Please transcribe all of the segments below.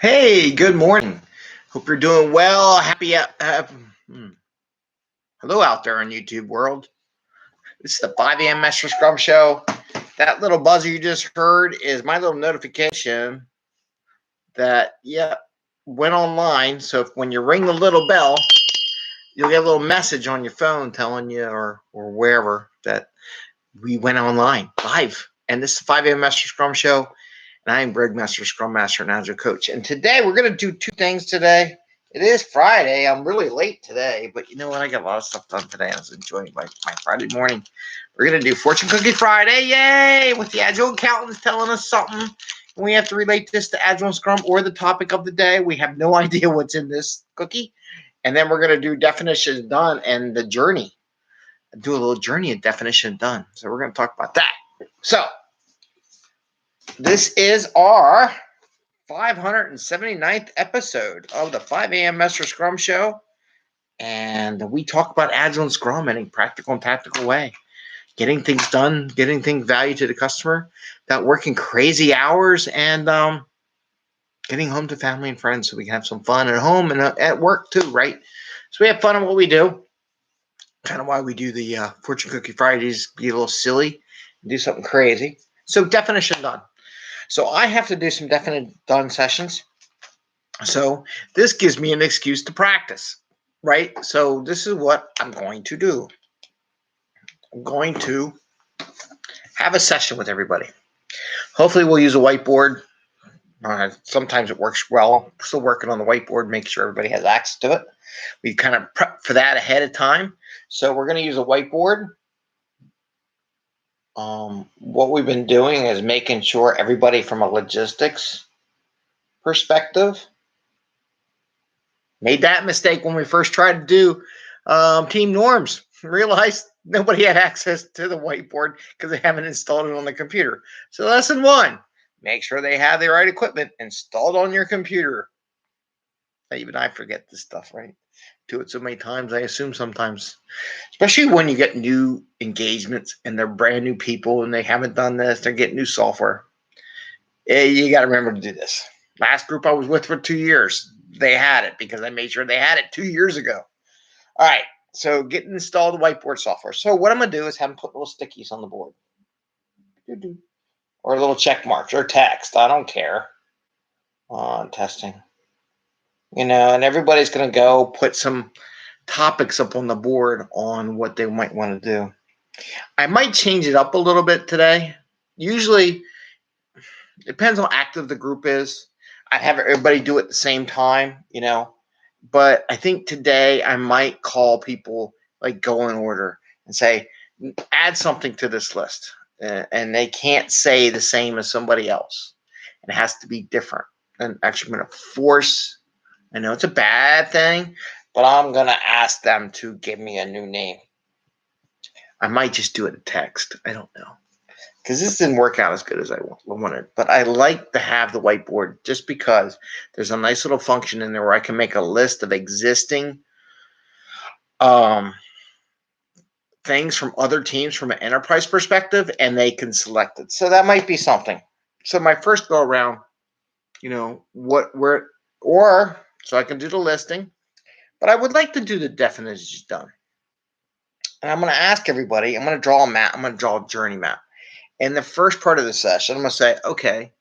Hey, good morning. Hope you're doing well. Hello out there in YouTube world. This is the 5 a.m. Mester Scrum Show. That little buzzer you just heard is my little notification that, went online. So when you ring the little bell, you'll get a little message on your phone telling you or wherever that we went online live. And this is the 5 a.m. Mester Scrum Show. And I am Greg Mester, Scrum Master and Agile Coach. And today we're going to do two things today. It is Friday. I'm really late today, but you know what? I got a lot of stuff done today. I was enjoying my Friday morning. We're going to do Fortune Cookie Friday. Yay! With the Agile accountants telling us something. And we have to relate this to Agile and Scrum or the topic of the day. We have no idea what's in this cookie. And then we're going to do Definition of Done and the journey. Do a little journey of Definition of Done. So we're going to talk about that. So this is our 579th episode of the 5 a.m. Mester Scrum Show. And we talk about Agile and Scrum in a practical and tactical way. Getting things done, getting things value to the customer, without working crazy hours, and getting home to family and friends so we can have some fun at home and at work too, right? So we have fun in what we do. Kind of why we do the Fortune Cookie Fridays, be a little silly, and do something crazy. So Definition Done. So I have to do some definite done sessions. So this gives me an excuse to practice, right? So this is what I'm going to do. I'm going to have a session with everybody. Hopefully we'll use a whiteboard. Sometimes it works well. We're still working on the whiteboard, make sure everybody has access to it. We kind of prep for that ahead of time. So we're going to use a whiteboard. What we've been doing is making sure everybody from a logistics perspective made that mistake when we first tried to do team norms. Realized nobody had access to the whiteboard because they haven't installed it on the computer. So lesson one, make sure they have the right equipment installed on your computer. Even I forget this stuff, right? Do it so many times, I assume sometimes. Especially when you get new engagements and they're brand new people and they haven't done this, they're getting new software. You got to remember to do this. Last group I was with for 2 years, they had it because I made sure they had it 2 years ago. All right, so getting installed the whiteboard software. So what I'm going to do is have them put little stickies on the board. Or little check marks or text. I don't care. Testing. And everybody's going to go put some topics up on the board on what they might want to do. I might change it up a little bit today. Usually, depends on how active the group is. I have everybody do it at the same time, But I think today I might call people, like go in order and say, add something to this list. And they can't say the same as somebody else. It has to be different. And actually, I'm going to force, I know it's a bad thing, but I'm going to ask them to give me a new name. I might just do it in text. I don't know. Because this didn't work out as good as I wanted. But I like to have the whiteboard just because there's a nice little function in there where I can make a list of existing things from other teams from an enterprise perspective, and they can select it. So that might be something. So my first go around, so I can do the listing, but I would like to do the definitions done. And I'm going to ask everybody, I'm going to draw a map. I'm going to draw a journey map. In the first part of the session, I'm going to say, okay,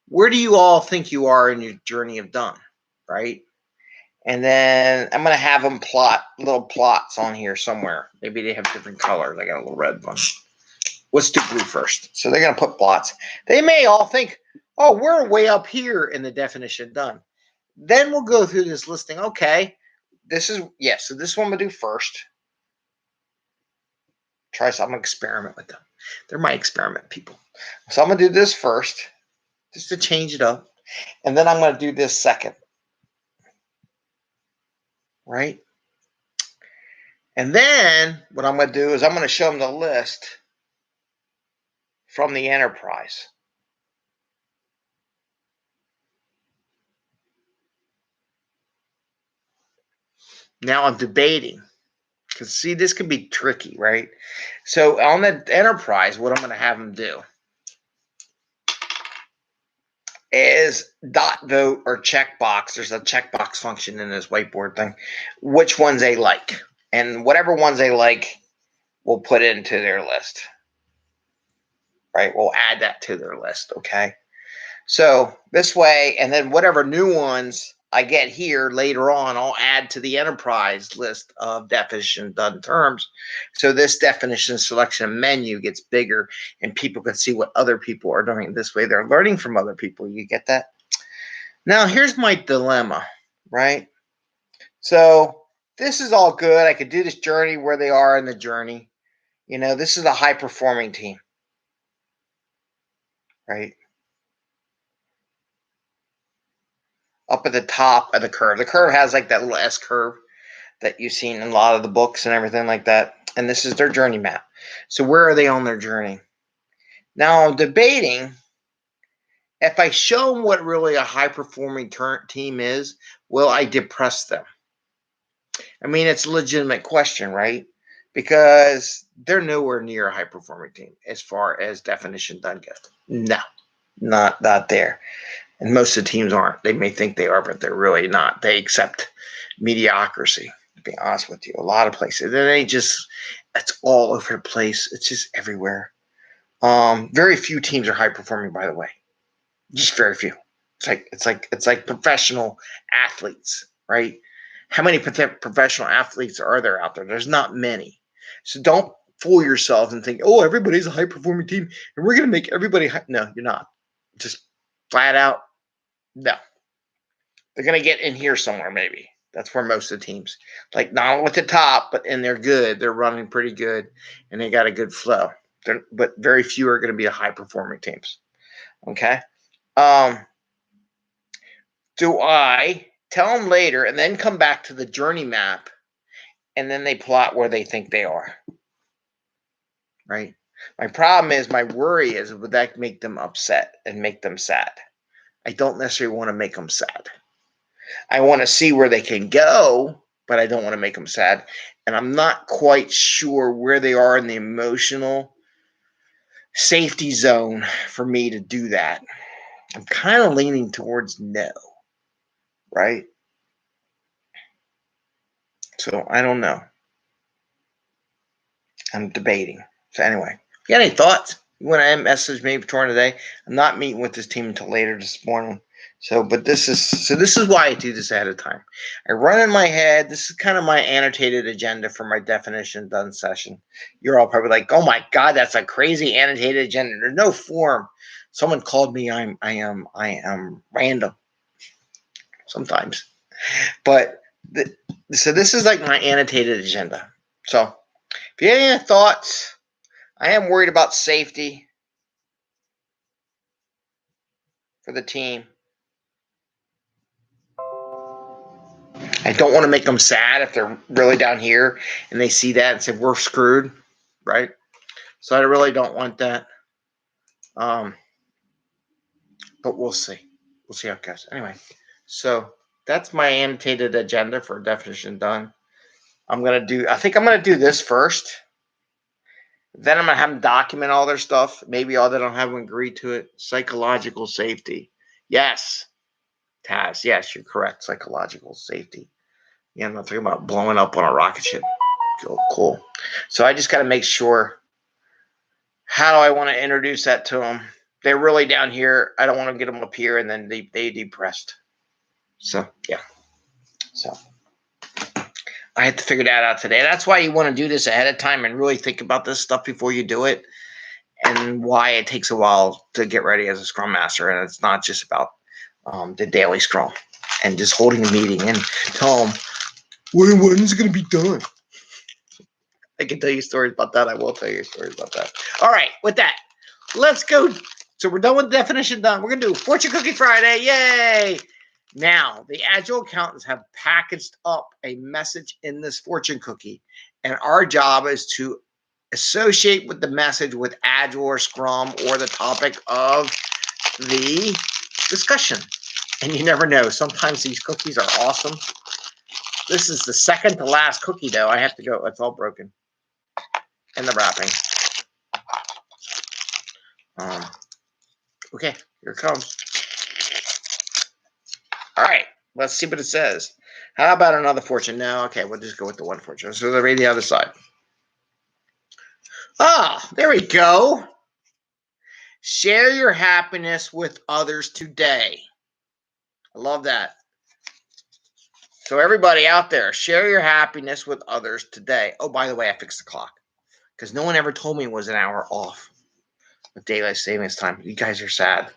where do you all think you are in your journey of done, right? And then I'm going to have them plot little plots on here somewhere. Maybe they have different colors. I got a little red one. Let's do blue first. So they're going to put plots. They may all think, oh, we're way up here in the definition done. Then we'll go through this listing. Okay, so this is what I'm going to do first. I'm going to experiment with them. They're my experiment people. So I'm going to do this first, just to change it up. And then I'm going to do this second. Right? And then what I'm going to do is I'm going to show them the list from the enterprise. Now I'm debating. Because, see, this could be tricky, right? So on the enterprise, what I'm going to have them do is dot vote or checkbox. There's a checkbox function in this whiteboard thing. Which ones they like. And whatever ones they like, we'll put into their list. Right? We'll add that to their list, okay? So this way, and then whatever new ones I get here later on, I'll add to the enterprise list of definition done terms. So this definition selection menu gets bigger and people can see what other people are doing. This way they're learning from other people. You get that? Now here's my dilemma, right? So this is all good. I could do this journey where they are in the journey. You know, this is a high performing team, right? Up at the top of the curve. The curve has like that little S curve that you've seen in a lot of the books and everything like that. And this is their journey map. So where are they on their journey? Now I'm debating if I show them what really a high-performing team is, will I depress them? I mean, it's a legitimate question, right? Because they're nowhere near a high-performing team as far as definition done goes. No, not there. And most of the teams aren't. They may think they are, but they're really not. They accept mediocrity, to be honest with you. A lot of places. And it's all over the place. It's just everywhere. Very few teams are high performing, by the way. Just very few. It's like professional athletes, right? How many professional athletes are there out there? There's not many. So don't fool yourself and think, oh, everybody's a high performing team and we're going to make everybody high. No, you're not. Just flat out, no. They're going to get in here somewhere, maybe. That's where most of the teams, like not at the top, but and they're good. They're running pretty good, and they got a good flow. But very few are going to be the high-performing teams. Okay. Do I tell them later and then come back to the journey map, and then they plot where they think they are? Right. My problem is, my worry is, would that make them upset and make them sad? I don't necessarily want to make them sad. I want to see where they can go, but I don't want to make them sad. And I'm not quite sure where they are in the emotional safety zone for me to do that. I'm kind of leaning towards no, right? So I don't know. I'm debating. So anyway, if you got any thoughts, you want to message me before today. I'm not meeting with this team until later this morning. So this is why I do this ahead of time. I run in my head. This is kind of my annotated agenda for my definition done session. You're all probably like, oh my God, that's a crazy annotated agenda. There's no form. Someone called me I am random sometimes. But so this is like my annotated agenda. So if you have any thoughts, I am worried about safety for the team. I don't want to make them sad if they're really down here and they see that and say, we're screwed, right? So I really don't want that. But we'll see. We'll see how it goes. Anyway, so that's my annotated agenda for definition done. I think I'm going to do this first. Then I'm going to have them document all their stuff. Maybe all they don't have them agree to it. Psychological safety. Yes. Taz, yes, you're correct. Psychological safety. Yeah, I'm not talking about blowing up on a rocket ship. Cool. So I just got to make sure, how do I want to introduce that to them? They're really down here. I don't want to get them up here and then they depressed. So, yeah. So I had to figure that out today. That's why you want to do this ahead of time and really think about this stuff before you do it, and why it takes a while to get ready as a Scrum Master. And it's not just about the daily Scrum and just holding a meeting and tell them, when's it going to be done? I can tell you stories about that. I will tell you stories about that. All right, with that, let's go. So we're done with the definition done. We're going to do Fortune Cookie Friday. Yay! Now, the Agile accountants have packaged up a message in this fortune cookie, and our job is to associate with the message with Agile or Scrum or the topic of the discussion. And you never know. Sometimes these cookies are awesome. This is the second to last cookie, though. I have to go. It's all broken in the wrapping. Okay, here it comes. All right, let's see what it says. How about another fortune? No, okay, we'll just go with the one fortune. So they'll read the other side. Ah, there we go. Share your happiness with others today. I love that. So everybody out there, share your happiness with others today. Oh, by the way, I fixed the clock because no one ever told me it was an hour off with daylight savings time. You guys are sad.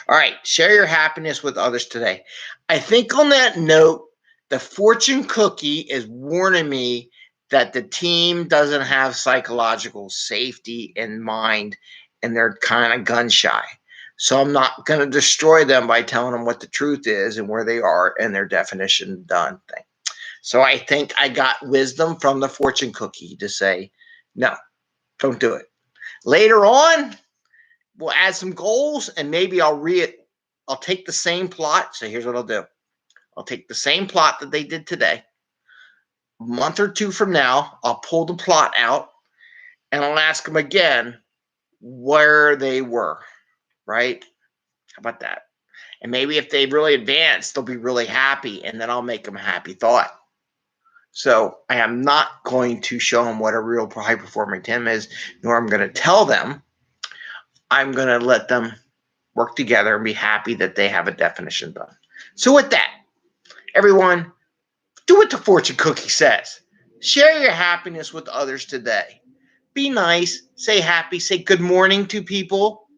All right, share your happiness with others today. I think on that note, the fortune cookie is warning me that the team doesn't have psychological safety in mind and they're kind of gun shy. So I'm not going to destroy them by telling them what the truth is and where they are and their definition done thing. So I think I got wisdom from the fortune cookie to say, no, don't do it. Later on, we'll add some goals and maybe I'll take the same plot. So here's what I'll do. I'll take the same plot that they did today. A month or two from now, I'll pull the plot out and I'll ask them again where they were, right? How about that? And maybe if they really advance, they'll be really happy and then I'll make them a happy thought. So I am not going to show them what a real high-performing team is, nor I'm going to tell them. I'm going to let them work together and be happy that they have a definition done. So with that, everyone, do what the fortune cookie says. Share your happiness with others today. Be nice. Say happy. Say good morning to people.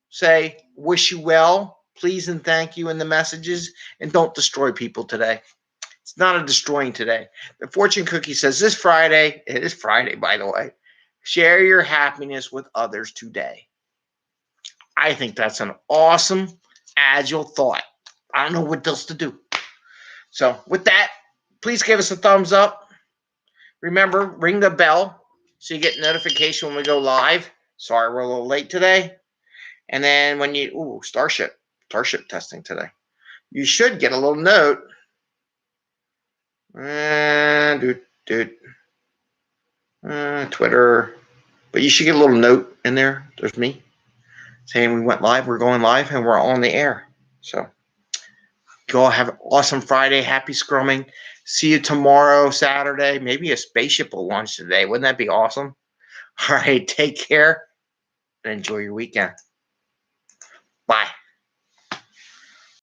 Say wish you well, please and thank you in the messages, and don't destroy people today. It's not a destroying today. The fortune cookie says this Friday, it is Friday, by the way, share your happiness with others today. I think that's an awesome, agile thought. I don't know what else to do. So with that, please give us a thumbs up. Remember, ring the bell so you get notification when we go live. Sorry, we're a little late today. And then when Starship testing today. You should get a little note. Twitter. But you should get a little note in there. There's me saying we went live. We're going live and we're on the air. So you all have an awesome Friday. Happy scrumming. See you tomorrow, Saturday. Maybe a spaceship will launch today. Wouldn't that be awesome? All right. Take care and enjoy your weekend. Bye.